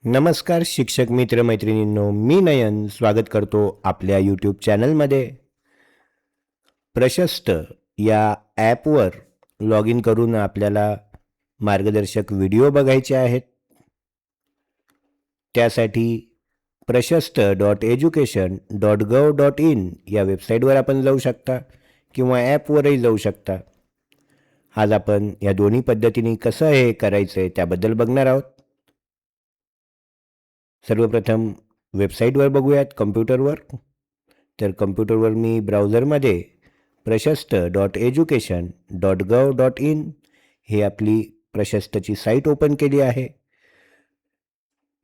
नमस्कार शिक्षक मित्र मैत्रिणींनो, मी नयन स्वागत करतो आपल्या यूट्यूब चॅनलमध्ये. प्रशस्त या ॲपवर लॉग इन करून आपल्याला मार्गदर्शक व्हिडिओ बघायचे आहेत. त्यासाठी प्रशस्त.education.gov.in या वेबसाईटवर आपण जाऊ शकता किंवा ॲपवरही जाऊ शकता. आज आपण या दोन्ही पद्धतीने कसं हे करायचं आहे त्याबद्दल बघणार आहोत. सर्वप्रथम वेबसाईटवर बघूयात कम्प्युटरवर. तर कम्प्युटरवर मी ब्राउझरमध्ये प्रशस्त.education.gov.in हे आपली प्रशस्तची साईट ओपन केली आहे.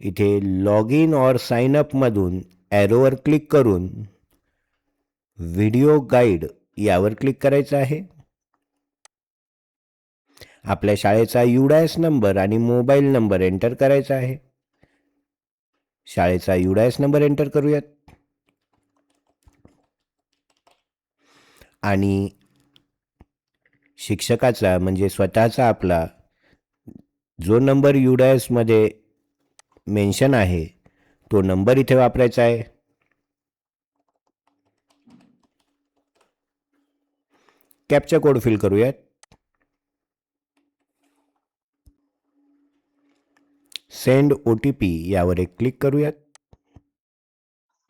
इथे लॉग इन और साइन अपमधून ॲरोवर क्लिक करून व्हिडिओ गाईड यावर क्लिक करायचं आहे. आपल्या शाळेचा UDAS नंबर आणि मोबाईल नंबर एंटर करायचा आहे. शाळेचा UDAS नंबर एंटर करूयात आणि शिक्षकाचा म्हणजे स्वतःचा आपला जो नंबर UDAS मध्ये मेन्शन आहे तो नंबर इथे वापरायचा आहे. कॅप्चा कोड फिल करूयात. सेंड OTP यावर एक क्लिक करूयात.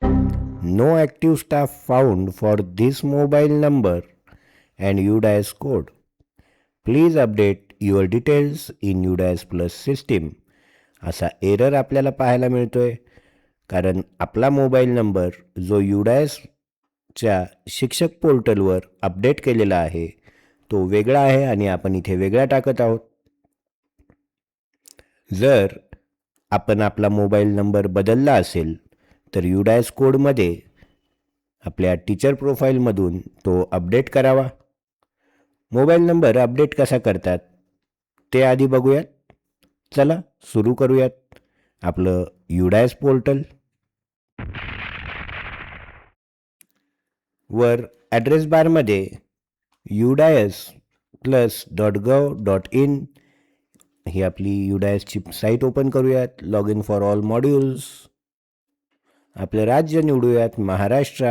No active staff found for this mobile number and UDAS code. Please update your details in UDAS plus system असा एरर आपल्याला पाहायला मिळतोय, कारण आपला मोबाईल नंबर जो UDASच्या शिक्षक पोर्टलवर अपडेट केलेला आहे तो वेगळा आहे आणि आपण इथे वेगळा टाकत आहोत. जर आपण आपला मोबाईल नंबर बदलला असेल तर UDAS कोडमध्ये आपल्या टीचर प्रोफाईलमधून तो अपडेट करावा. मोबाईल नंबर अपडेट कसा करतात ते आधी बघूयात. चला सुरू करूयात आपलं UDAS पोर्टल. वर ॲड्रेस बारमध्ये UDAS+.gov.in ही आपली UDASची साईट ओपन करूयात. Log in for all modules. आपलं राज्य निवडूयात महाराष्ट्र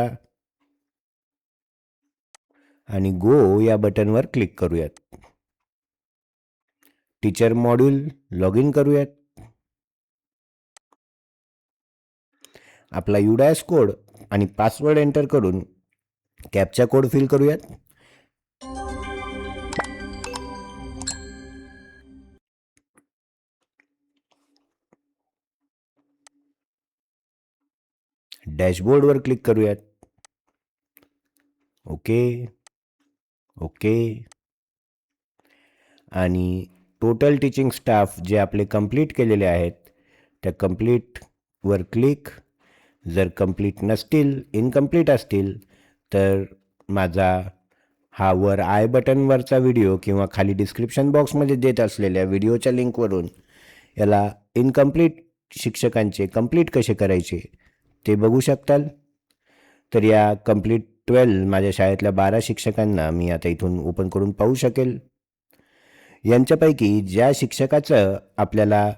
आणि गो या बटनवर क्लिक करूयात. टीचर मॉड्यूल लॉग इन करूयात. आपला UDAS कोड आणि पासवर्ड एंटर करून कॅप्चा कोड फिल करूयात. डॅशबोर्डवर क्लिक करूयात. ओके आणि टोटल टीचिंग स्टाफ जे आपले कंप्लीट केलेले आहेत त्या कंप्लीटवर क्लिक. जर कंप्लीट नसतील, इनकम्प्लीट असतील तर माझा हा वर आय बटनवरचा व्हिडिओ किंवा खाली डिस्क्रिप्शन बॉक्समध्ये देत असलेल्या व्हिडिओच्या लिंकवरून याला इनकम्प्लीट शिक्षकांचे कंप्लीट कसे करायचे ते बघू शकताल. तर या कंप्लीट 12 माझ्या शाळेतल्या 12 शिक्षकांना मी आता इथून ओपन करून पाहू शकेल. यांच्यापैकी ज्या शिक्षकाचं आपल्याला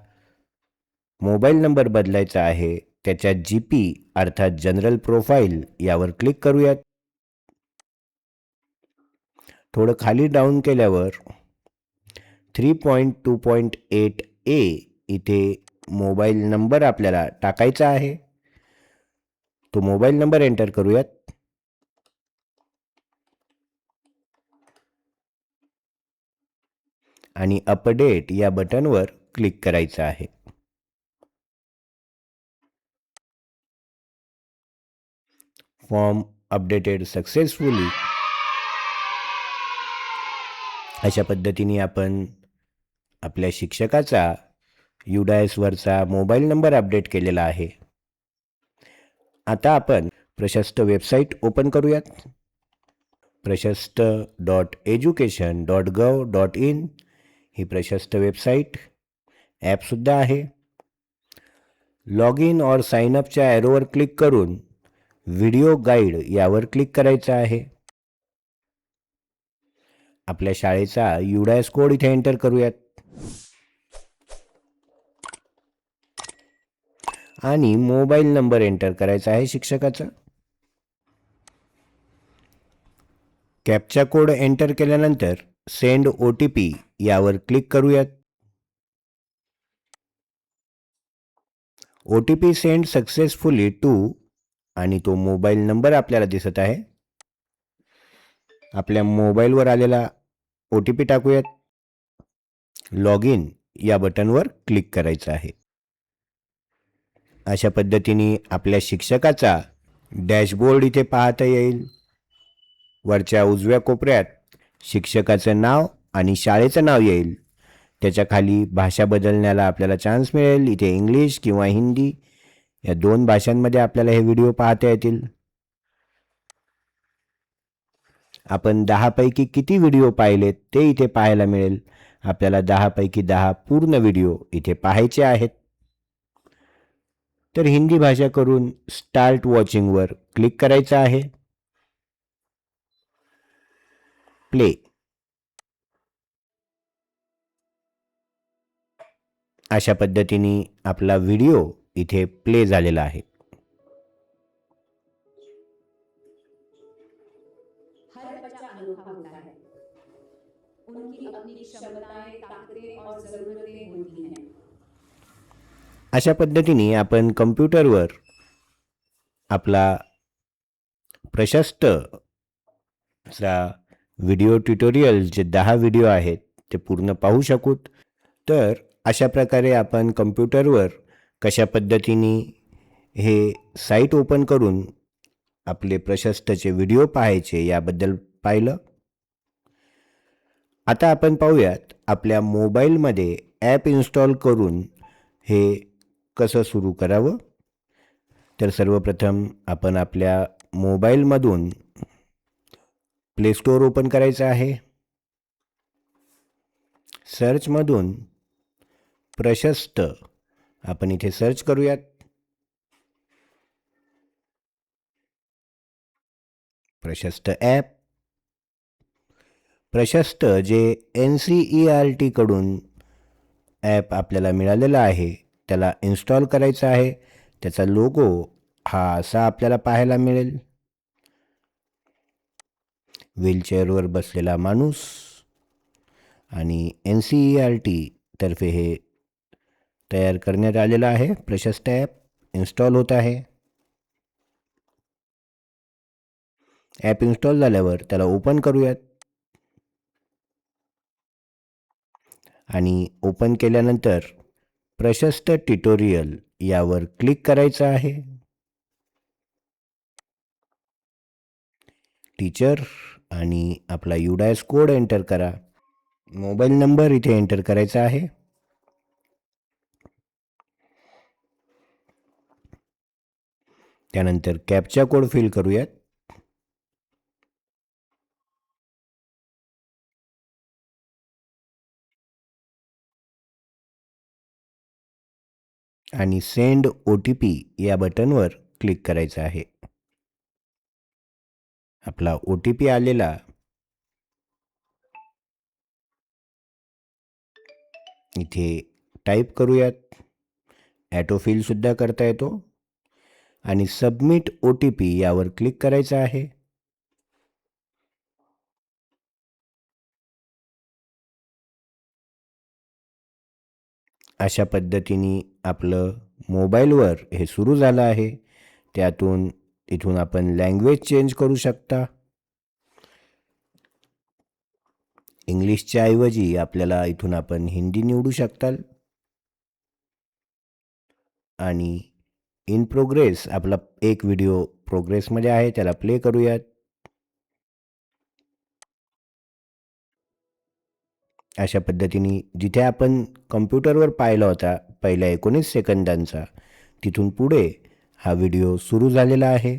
मोबाईल नंबर बदलायचा आहे त्याच्या GP अर्थात जनरल प्रोफाईल यावर क्लिक करूयात. थोडं खाली डाऊन केल्यावर 3.2.8a इथे मोबाईल नंबर आपल्याला टाकायचा आहे. तो मोबाईल नंबर एंटर करूयात. आणि अपडेट या बटनवर क्लिक करायचं आहे. फॉर्म अपडेटेड सक्सेसफुली अशा पद्धतीने आपण आपल्या शिक्षकाचा UDAS वरचा मोबाईल नंबर अपडेट केलेला आहे. आता आपण प्रशस्त वेबसाईट ओपन करूयात. प्रशस्त.education.gov.in ही प्रशस्त वेबसाईट ॲपसुद्धा आहे. लॉग इन और साइन अपच्या ॲरोवर क्लिक करून व्हिडिओ गाईड यावर क्लिक करायचं आहे. आपल्या शाळेचा UDAS कोड इथे एंटर करूयात. आणि मोबाईल नंबर एंटर करायचा आहे शिक्षकाचा. कॅप्चा कोड एंटर केल्यानंतर सेंड OTP यावर क्लिक करूयात. OTP सेंड सक्सेसफुली टू आणि तो मोबाईल नंबर आपल्याला दिसत आहे. आपल्या मोबाईलवर आलेला OTP टाकूयात. लॉग इन या बटनवर क्लिक करायचं आहे. अशा पद्धतीने आपल्या शिक्षकाचा डॅशबोर्ड इथे पाहता येईल. वरच्या उजव्या कोपऱ्यात शिक्षकाचं नाव आणि शाळेचं नाव येईल. त्याच्या खाली भाषा बदलण्याला आपल्याला चान्स मिळेल. इथे इंग्लिश किंवा हिंदी या 2 भाषांमध्ये आपल्याला हे व्हिडिओ पाहता येतील. आपण 10 पैकी किती व्हिडिओ पाहिलेत ते इथे पाहायला मिळेल. आपल्याला 10 पैकी 10 पूर्ण व्हिडिओ इथे पाहायचे आहेत. तर हिंदी भाषा करून स्टार्ट वॉचिंगवर क्लिक करायचं आहे. प्ले. अशा पद्धतीने आपला व्हिडिओ इथे प्ले झालेला आहे. हर बच्चा अनोखा होता है. उनकी अपनी क्षमताएं, ताकतें और जरूरतें होती हैं. अशा पद्धतीने आपण कम्प्युटरवर आपला प्रशस्त व्हिडिओ ट्युटोरियल जे 10 व्हिडिओ आहेत ते पूर्ण पाहू शकू. तर अशा प्रकारे आपण कम्प्युटरवर कशा पद्धतीने हे साईट ओपन करून आपले प्रशस्तचे व्हिडिओ पाहायचे याबद्दल पाहिलं. आता आपण पाहूयात आपल्या मोबाईलमध्ये ॲप इन्स्टॉल करून हे कसं सुरू करावं. तर सर्वप्रथम आपण आपल्या मोबाईलमधून प्ले स्टोअर ओपन करायचं आहे. सर्चमधून प्रशस्त आपण इथे सर्च करूयात. प्रशस्त ॲप. प्रशस्त जे NCERT कडून ॲप आपल्याला मिळालेला आहे त्याला इन्स्टॉल करायचं आहे. त्याचा लोगो हा असा आपल्याला पाहायला मिळेल. व्हीलचेअरवर बसलेला माणूस आणि NCERT तर्फे हे तयार करण्यात आलेलं आहे. प्रशस्त ॲप इन्स्टॉल होत आहे. ॲप इन्स्टॉल झाल्यावर त्याला ओपन करूयात आणि ओपन केल्यानंतर प्रशस्त ट्युटोरियल यावर क्लिक करायचं आहे. टीचर आणि आपला UDAS कोड एंटर करा. मोबाईल नंबर इथे एंटर करायचा आहे. त्यानंतर कॅप्चा कोड फिल करूयात. आणि सेंड OTP या बटनवर क्लिक करायचं आहे. आपला OTP आलेला इथे टाईप करूयात. ॲटोफिलसुद्धा करता येतो आणि सबमिट OTP यावर क्लिक करायचं आहे. अशा पद्धतीने आपलं मोबाईलवर हे सुरू झालं आहे. इथून आपण लँग्वेज चेंज करू शकता. इंग्लिशच्या ऐवजी आपल्याला इथून आपण हिंदी निवडू शकताल. आणि इन प्रोग्रेस आपला एक व्हिडिओ प्रोग्रेसमध्ये आहे त्याला प्ले करूयात. अशा पद्धतीने जिथे आपण कम्प्युटरवर पाहिला होता पहिल्या 19 सेकंदांचा तिथून पुढे हा व्हिडिओ सुरू झालेला आहे.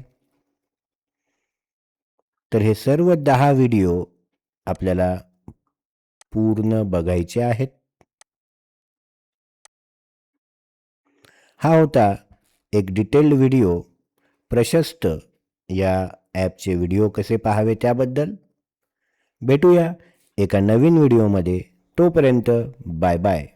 तर हे सर्व 10 व्हिडिओ आपल्याला पूर्ण बघायचे आहेत. हा होता एक डिटेल्ड व्हिडिओ प्रशस्त या ॲपचे व्हिडिओ कसे पाहावे त्याबद्दल. भेटूया एका नवीन व्हिडिओमध्ये. तोपर्यंत बाय बाय.